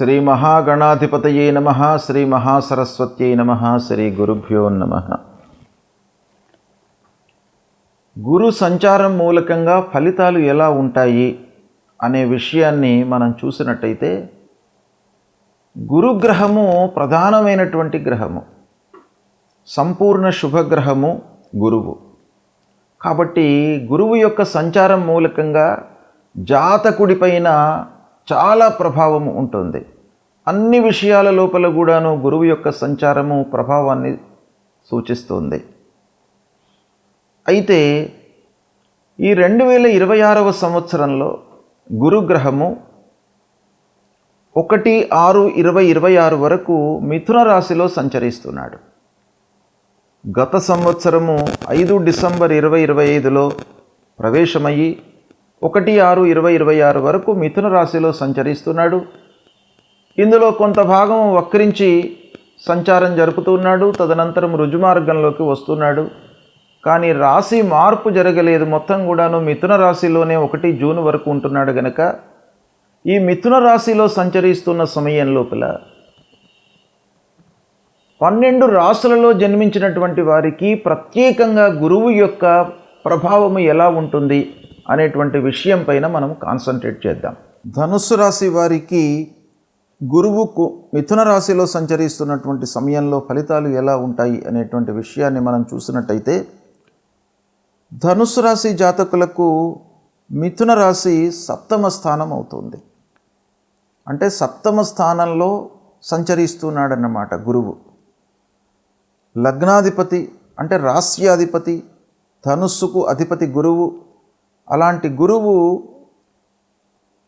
శ్రీ మహాగణాధిపతయే నమః. శ్రీ మహాసరస్వత్యై నమః. శ్రీ గురుభ్యో నమః. గురు సంచారం మూలకంగా ఫలితాలు ఎలా ఉంటాయి అనే విషయాన్ని మనం చూసినట్టయితే, గురుగ్రహము ప్రధానమైనటువంటి గ్రహము, సంపూర్ణ శుభగ్రహము గురువు. కాబట్టి గురువు యొక్క సంచారం మూలకంగా జాతకుడిపైన చాలా ప్రభావము ఉంటుంది. అన్ని విషయాల లోపల కూడాను గురువు యొక్క సంచారము ప్రభావాన్ని సూచిస్తుంది. అయితే ఈ 2026వ సంవత్సరంలో గురుగ్రహము 1/6/2026 వరకు మిథున రాశిలో సంచరిస్తున్నాడు. గత సంవత్సరము 5 డిసెంబర్ 2025లో ప్రవేశమయ్యి 1/6/2026 వరకు మిథున రాశిలో సంచరిస్తున్నాడు. ఇందులో కొంత భాగం వక్రించి సంచారం జరుపుతున్నాడు, తదనంతరం రుజుమార్గంలోకి వస్తున్నాడు. కానీ రాశి మార్పు జరగలేదు, మొత్తం కూడాను మిథున రాశిలోనే 1 జూన్ వరకు ఉంటున్నాడు. గనక ఈ మిథున రాశిలో సంచరిస్తున్న సమయం లోపల 12 రాశులలో జన్మించినటువంటి వారికి ప్రత్యేకంగా గురువు యొక్క ప్రభావము ఎలా ఉంటుంది అనేటువంటి విషయం పైన మనం కాన్సన్ట్రేట్ చేద్దాం. ధనుస్సు రాశి వారికి గురువుకు మిథున రాశిలో సంచరిస్తున్నటువంటి సమయంలో ఫలితాలు ఎలా ఉంటాయి అనేటువంటి విషయాన్ని మనం చూసినట్టయితే, ధనుస్సు రాశి జాతకులకు మిథున రాశి 7వ స్థానం అవుతుంది. అంటే 7వ స్థానంలో సంచరిస్తున్నాడన్నమాట గురువు. లగ్నాధిపతి అంటే రాశ్యాధిపతి, ధనుస్సుకు అధిపతి గురువు. అలాంటి గురువు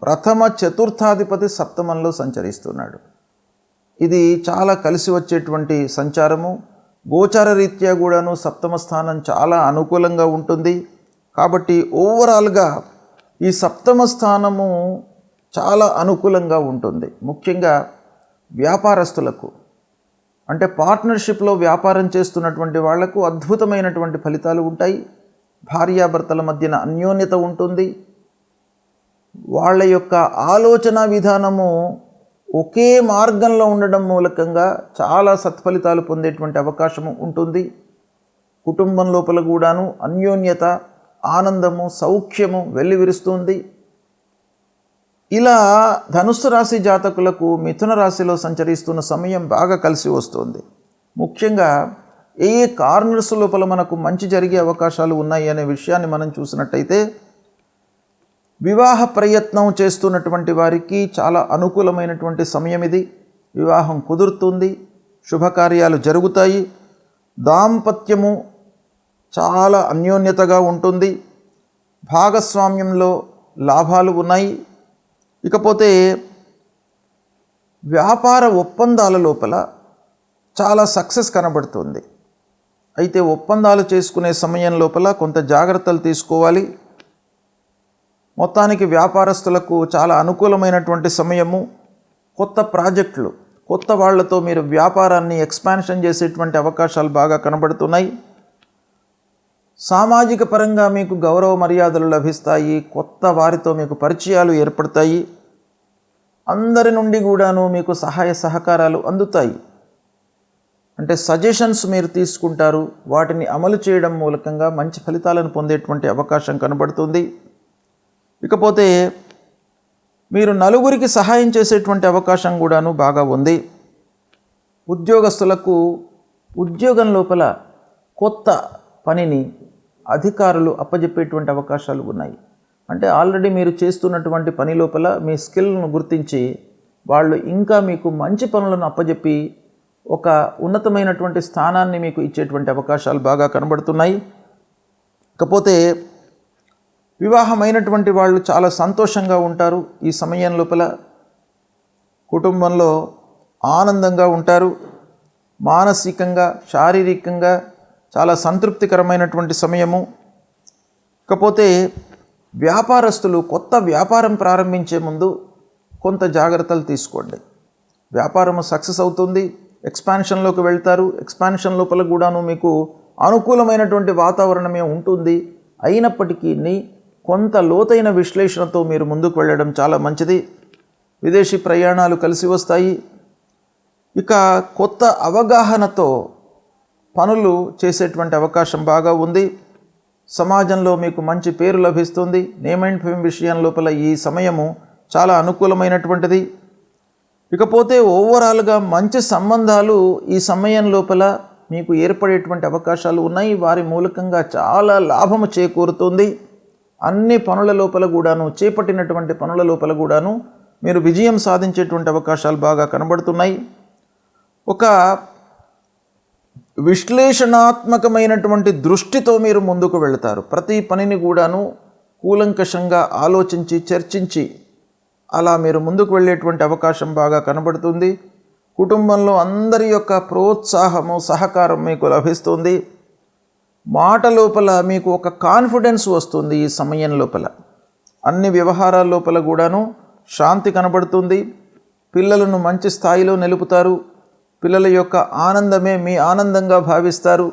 ప్రథమ చతుర్థాధిపతి 7మంలో సంచరిస్తున్నాడు. ఇది చాలా కలిసి వచ్చేటువంటి సంచారము. గోచార రీత్యా కూడాను 7వ స్థానం చాలా అనుకూలంగా ఉంటుంది. కాబట్టి ఓవరాల్గా ఈ 7వ స్థానము చాలా అనుకూలంగా ఉంటుంది. ముఖ్యంగా వ్యాపారస్తులకు, అంటే పార్ట్నర్షిప్లో వ్యాపారం చేస్తున్నటువంటి వాళ్లకు అద్భుతమైనటువంటి ఫలితాలు ఉంటాయి. భార్యాభర్తల మధ్యన అన్యోన్యత ఉంటుంది. వాళ్ళ యొక్క ఆలోచన విధానము ఒకే మార్గంలో ఉండడం మూలకంగా చాలా సత్ఫలితాలు పొందేటువంటి అవకాశము ఉంటుంది. కుటుంబం లోపల కూడాను అన్యోన్యత, ఆనందము, సౌఖ్యము వెల్లివిరుస్తుంది. ఇలా ధనుస్సు రాశి జాతకులకు మిథున రాశిలో సంచరిస్తున్న సమయం బాగా కలిసి వస్తుంది. ముఖ్యంగా ఏ కార్నర్స్ లోపల మనకు మంచి జరిగే అవకాశాలు ఉన్నాయి అనే విషయాన్ని మనం చూసినట్టయితే, వివాహ ప్రయత్నం చేస్తున్నటువంటి వారికి చాలా అనుకూలమైనటువంటి సమయం ఇది. వివాహం కుదురుతుంది, శుభకార్యాలు జరుగుతాయి, దాంపత్యము చాలా అన్యోన్యతగా ఉంటుంది, భాగస్వామ్యంలో లాభాలు ఉన్నాయి. ఇకపోతే వ్యాపార ఒప్పందాల లోపల చాలా సక్సెస్ కనబడుతుంది. అయితే ఒప్పందాలు చేసుకునే సమయం లోపల కొంత జాగ్రత్తలు తీసుకోవాలి. మొత్తానికి వ్యాపారస్తులకు చాలా అనుకూలమైనటువంటి సమయము. కొత్త ప్రాజెక్టులు, కొత్త వాళ్లతో మీరు వ్యాపారాన్ని ఎక్స్పాన్షన్ చేసేటువంటి అవకాశాలు బాగా కనబడుతున్నాయి. సామాజిక పరంగా మీకు గౌరవ మర్యాదలు లభిస్తాయి. కొత్త వారితో మీకు పరిచయాలు ఏర్పడతాయి. అందరి నుండి కూడాను మీకు సహాయ సహకారాలు అందుతాయి. అంటే సజెషన్స్ మీరు తీసుకుంటారు, వాటిని అమలు చేయడం మూలకంగా మంచి ఫలితాలను పొందేటువంటి అవకాశం కనబడుతుంది. ఇకపోతే మీరు నలుగురికి సహాయం చేసేటువంటి అవకాశం కూడాను బాగా ఉంది. ఉద్యోగస్తులకు ఉద్యోగం లోపల కొత్త పనిని అధికారులు అప్పజెప్పేటువంటి అవకాశాలు ఉన్నాయి. అంటే ఆల్రెడీ మీరు చేస్తున్నటువంటి పని లోపల మీ స్కిల్ను గుర్తించి వాళ్ళు ఇంకా మీకు మంచి పనులను అప్పజెప్పి ఒక ఉన్నతమైనటువంటి స్థానాన్ని మీకు ఇచ్చేటువంటి అవకాశాలు బాగా కనబడుతున్నాయి. ఇకపోతే వివాహమైనటువంటి వాళ్ళు చాలా సంతోషంగా ఉంటారు. ఈ సమయం లోపల కుటుంబంలో ఆనందంగా ఉంటారు. మానసికంగా, శారీరకంగా చాలా సంతృప్తికరమైనటువంటి సమయము. ఇకపోతే వ్యాపారస్తులు కొత్త వ్యాపారం ప్రారంభించే ముందు కొంత జాగ్రత్తలు తీసుకోండి. వ్యాపారము సక్సెస్ అవుతుంది, ఎక్స్పాన్షన్లోకి వెళ్తారు. ఎక్స్పాన్షన్ లోపల కూడాను మీకు అనుకూలమైనటువంటి వాతావరణమే ఉంటుంది. అయినప్పటికీ కొంత లోతైన విశ్లేషణతో మీరు ముందుకు వెళ్ళడం చాలా మంచిది. విదేశీ ప్రయాణాలు కలిసి వస్తాయి. ఇక కొత్త అవగాహనతో పనులు చేసేటువంటి అవకాశం బాగా ఉంది. సమాజంలో మీకు మంచి పేరు లభిస్తుంది. నేమ్ అండ్ ఫేమ్ విషయం లోపల ఈ సమయము చాలా అనుకూలమైనటువంటిది. ఇకపోతే ఓవరాల్గా మంచి సంబంధాలు ఈ సమయం లోపల మీకు ఏర్పడేటువంటి అవకాశాలు ఉన్నాయి. వారి మూలకంగా చాలా లాభము చేకూరుతుంది. అన్ని పనుల లోపల కూడాను, చేపట్టినటువంటి పనుల లోపల కూడాను మీరు విజయం సాధించేటువంటి అవకాశాలు బాగా కనబడుతున్నాయి. ఒక విశ్లేషణాత్మకమైనటువంటి దృష్టితో మీరు ముందుకు వెళతారు. ప్రతి పనిని కూడాను కూలంకషంగా ఆలోచించి చర్చించి అలా మీరు ముందుకు వెళ్ళేటువంటి అవకాశం బాగా కనబడుతుంది. కుటుంబంలో అందరి యొక్క ప్రోత్సాహము, సహకారం మీకు లభిస్తుంది. మాట లోపల మీకు ఒక కాన్ఫిడెన్స్ వస్తుంది. ఈ సమయం లోపల అన్ని వ్యవహారాల లోపల కూడాను శాంతి కనబడుతుంది. పిల్లలను మంచి స్థాయిలో నిలుపుతారు. పిల్లల యొక్క ఆనందమే మీ ఆనందంగా భావిస్తారు.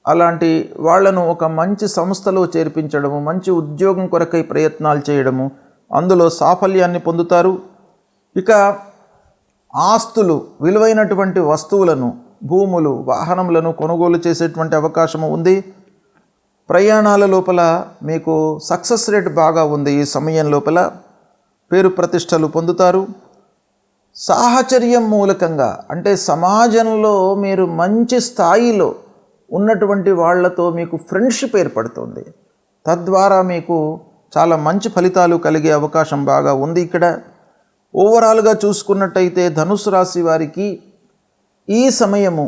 అలాంటి వాళ్లను ఒక మంచి సంస్థలో చేర్పించడము, మంచి ఉద్యోగం కొరకై ప్రయత్నాలు చేయడము, అందులో సాఫల్యాన్ని పొందుతారు. ఇక ఆస్తులు, విలువైనటువంటి వస్తువులను, భూములు, వాహనములను కొనుగోలు చేసేటువంటి అవకాశం ఉంది. ప్రయాణాల లోపల మీకు సక్సెస్ రేట్ బాగా ఉంది. ఈ సమయం లోపల పేరు ప్రతిష్టలు పొందుతారు. సాహచర్యం మూలకంగా అంటే సమాజంలో మీరు మంచి స్థాయిలో ఉన్నటువంటి వాళ్లతో మీకు ఫ్రెండ్షిప్ ఏర్పడుతుంది. తద్వారా మీకు చాలా మంచి ఫలితాలు కలిగే అవకాశం బాగా ఉంది. ఇక్కడ ఓవరాల్గా చూసుకున్నట్టయితే ధనుసు రాశి వారికి ఈ సమయము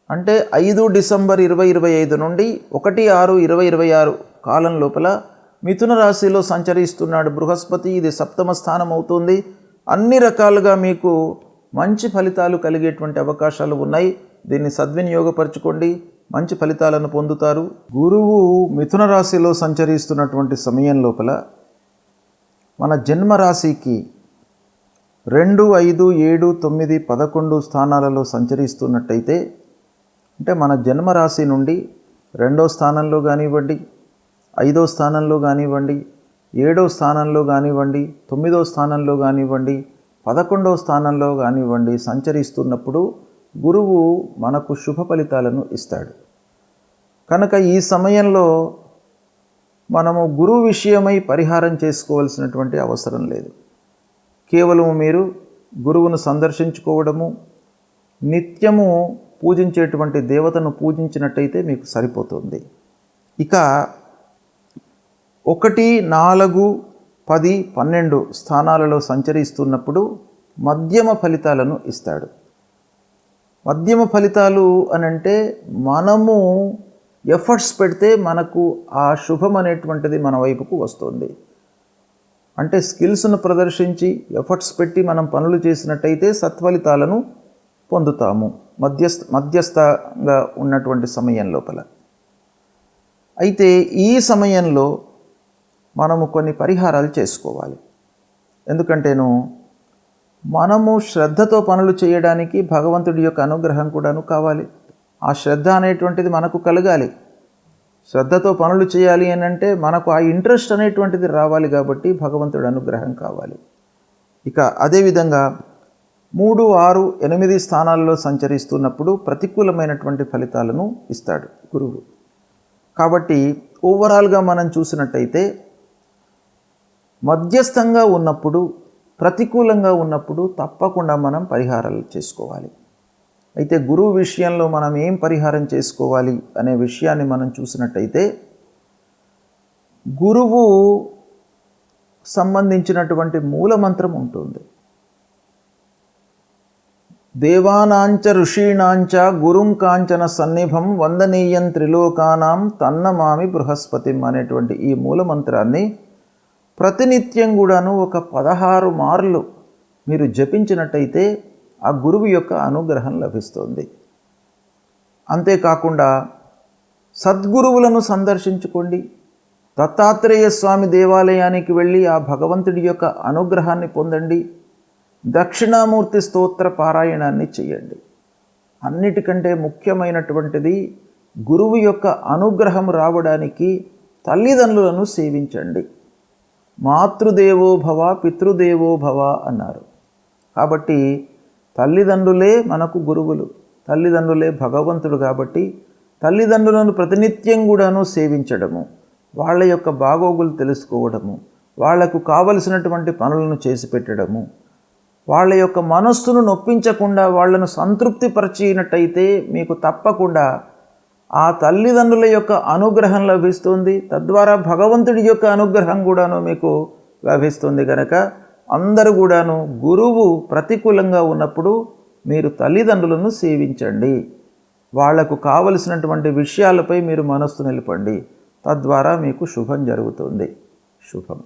అంటే 5 డిసెంబర్ 2025 నుండి 1/6/2026 కాలం లోపల మిథున రాశిలో సంచరిస్తున్నాడు బృహస్పతి. ఇది సప్తమ స్థానం అవుతుంది. అన్ని రకాలుగా మీకు మంచి ఫలితాలు కలిగేటువంటి అవకాశాలు ఉన్నాయి. దీన్ని సద్వినియోగపరచుకోండి, మంచి ఫలితాలను పొందుతారు. గురువు మిథున రాశిలో సంచరిస్తున్నటువంటి సమయం లోపల మన జన్మరాశికి 2, 5, 7, 9, 11 స్థానాలలో సంచరిస్తున్నట్టయితే అంటే మన జన్మరాశి నుండి 2వ స్థానంలో కానివ్వండి, 5వ స్థానంలో కానివ్వండి, 7వ స్థానంలో కానివ్వండి, 9వ స్థానంలో కానివ్వండి, 11వ స్థానంలో కానివ్వండి సంచరిస్తున్నప్పుడు గురువు మనకు శుభ ఫలితాలను ఇస్తాడు. కనుక ఈ సమయంలో మనము గురువు విషయమై పరిహారం చేసుకోవాల్సినటువంటి అవసరం లేదు. కేవలం మీరు గురువును సందర్శించుకోవడము, నిత్యము పూజించేటువంటి దేవతను పూజించినట్టయితే మీకు సరిపోతుంది. ఇక 1, 4, 10, 12 స్థానాలలో సంచరిస్తున్నప్పుడు మధ్యమ ఫలితాలను ఇస్తాడు. మధ్యమ ఫలితాలు అనంటే మనము ఎఫర్ట్స్ పెడితే మనకు ఆ శుభం అనేటువంటిది మన వైపుకు వస్తుంది. అంటే స్కిల్స్ను ప్రదర్శించి ఎఫర్ట్స్ పెట్టి మనం పనులు చేసినట్టయితే సత్ఫలితాలను పొందుతాము మధ్యస్థంగా ఉన్నటువంటి సమయం లోపల. అయితే ఈ సమయంలో మనము కొన్ని పరిహారాలు చేసుకోవాలి. ఎందుకంటేను మనము శ్రద్ధతో పనులు చేయడానికి భగవంతుడి యొక్క అనుగ్రహం కూడాను కావాలి. ఆ శ్రద్ధ అనేటువంటిది మనకు కలగాలి. శ్రద్ధతో పనులు చేయాలి అని అంటే మనకు ఆ ఇంట్రెస్ట్ అనేటువంటిది రావాలి. కాబట్టి భగవంతుడి అనుగ్రహం కావాలి. ఇక అదేవిధంగా 3, 6, 8 స్థానాల్లో సంచరిస్తున్నప్పుడు ప్రతికూలమైనటువంటి ఫలితాలను ఇస్తాడు గురువు. కాబట్టి ఓవరాల్గా మనం చూసినట్టయితే మధ్యస్థంగా ఉన్నప్పుడు, ప్రతికూలంగా ఉన్నప్పుడు తప్పకుండా మనం పరిహారాలు చేసుకోవాలి. అయితే గురువు విషయంలో మనం ఏం పరిహారం చేసుకోవాలి అనే విషయాన్ని మనం చూసినట్టయితే గురువు సంబంధించినటువంటి మూలమంత్రం ఉంటుంది. దేవానాంచ ఋషీణాంచ గురుం కాంచన సన్నిభం వందనీయం త్రిలోకానాం తన్నమామి బృహస్పతిం అనేటువంటి ఈ మూలమంత్రాన్ని ప్రతినిత్యం కూడాను ఒక 16 మార్లు మీరు జపించినట్టయితే ఆ గురువు యొక్క అనుగ్రహం లభిస్తుంది. అంతేకాకుండా సద్గురువులను సందర్శించుకోండి. దత్తాత్రేయ స్వామి దేవాలయానికి వెళ్ళి ఆ భగవంతుడి యొక్క అనుగ్రహాన్ని పొందండి. దక్షిణామూర్తి స్తోత్ర పారాయణాన్ని చేయండి. అన్నిటికంటే ముఖ్యమైనటువంటిది గురువు యొక్క అనుగ్రహం రావడానికి తల్లిదండ్రులను సేవించండి. మాతృదేవో భవ పితృదేవో భవ అన్నారు. కాబట్టి తల్లిదండ్రులే మనకు గురువులు, తల్లిదండ్రులే భగవంతుడు. కాబట్టి తల్లిదండ్రులను ప్రతినిత్యం కూడాను సేవించడము, వాళ్ళ యొక్క బాగోగులు తెలుసుకోవడము, వాళ్లకు కావలసినటువంటి పనులను చేసి పెట్టడము, వాళ్ళ యొక్క మనస్సును నొప్పించకుండా వాళ్లను సంతృప్తిపరిచినట్టయితే మీకు తప్పకుండా ఆ తల్లిదండ్రుల యొక్క అనుగ్రహం లభిస్తుంది. తద్వారా భగవంతుడి యొక్క అనుగ్రహం కూడాను మీకు లభిస్తుంది. కనుక అందరూ కూడాను గురువు ప్రతికూలంగా ఉన్నప్పుడు మీరు తల్లిదండ్రులను సేవించండి. వాళ్లకు కావలసినటువంటి విషయాలపై మీరు మనస్సు నిలపండి. తద్వారా మీకు శుభం జరుగుతుంది. శుభం.